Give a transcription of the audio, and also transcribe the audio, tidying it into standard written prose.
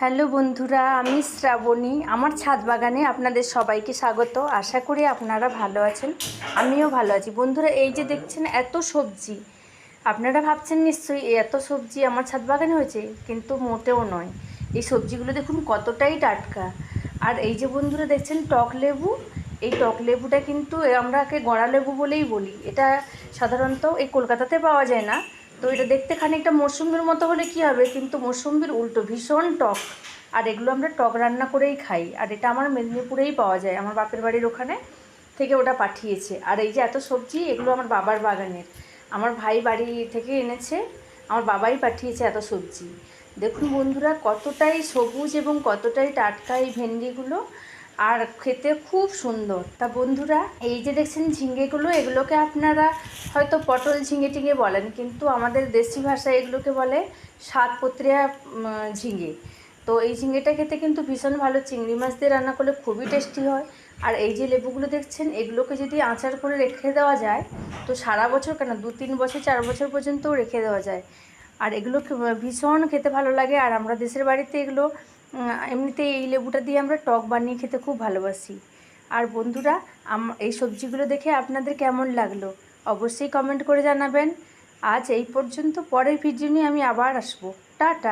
Hello বন্ধুরা, আমি শ্রাবণী। আমার ছাদ বাগানে আপনাদের সবাইকে স্বাগত। আশা করি আপনারা ভালো আছেন, আমিও ভালো আছি। বন্ধুরা, এই যে দেখছেন এত সবজি, আপনারা ভাবছেন নিশ্চয়ই এত সবজি আমার ছাদ বাগানে হয়েছে, কিন্তু মোটেও নয়। এই সবজিগুলো দেখুন কতটাই টাটকা। আর এই যে বন্ধুরা দেখছেন টক লেবু, এই টক লেবুটা কিন্তু আমরা একে গড়া লেবু বলেই বলি। এটা সাধারণত এই কলকাতাতে পাওয়া যায় না। তো এটা দেখতে খানিকটা মৌসুম্বির মতো হলে কী হবে, কিন্তু মৌসুম্বির উল্টো, ভীষণ টক। আর এগুলো আমরা টক রান্না করেই খাই। আর এটা আমার মেদিনীপুরেই পাওয়া যায়, আমার বাপের বাড়ির ওখানে থেকে ওটা পাঠিয়েছে। আর এই যে এত সবজি, এগুলো আমার বাবার বাগানের, আমার ভাই বাড়ি থেকে এনেছে, আমার বাবাই পাঠিয়েছে এত সবজি। দেখুন বন্ধুরা, কতটাই সবুজ এবং কতটাই টাটকা এই ভেন্ডিগুলো, আর খেতে খুব সুন্দর। তা বন্ধুরা, এই যে দেখছেন ঝিঙেগুলো, এগুলোকে আপনারা হয়তো পটল ঝিঙে টিঙে বলেন, কিন্তু আমাদের দেশি ভাষায় এগুলোকে বলে সাতপত্রিয়া ঝিঙে। তো এই ঝিঙেটা খেতে কিন্তু ভীষণ ভালো, চিংড়ি মাছ দিয়ে রান্না করলে খুবই টেস্টি হয়। আর এই যে লেবুগুলো দেখছেন, এগুলোকে যদি আচার করে রেখে দেওয়া যায়, তো সারা বছর কেন, 2-3 বছর 4 বছর পর্যন্তও রেখে দেওয়া যায়। আর এগুলো ভীষণ খেতে ভালো লাগে। আর আমরা দেশের বাড়িতে এগুলো এমনিতে এই লেবুটা দিয়ে আমরা টক বানিয়ে খেতে খুব ভালোবাসি। আর বন্ধুরা, এই সবজিগুলো দেখে আপনাদের কেমন লাগলো অবশ্যই কমেন্ট করে জানাবেন। আজ এই পর্যন্ত, পরের ভিডিও নিয়ে আমি আবার আসবো। টাটা।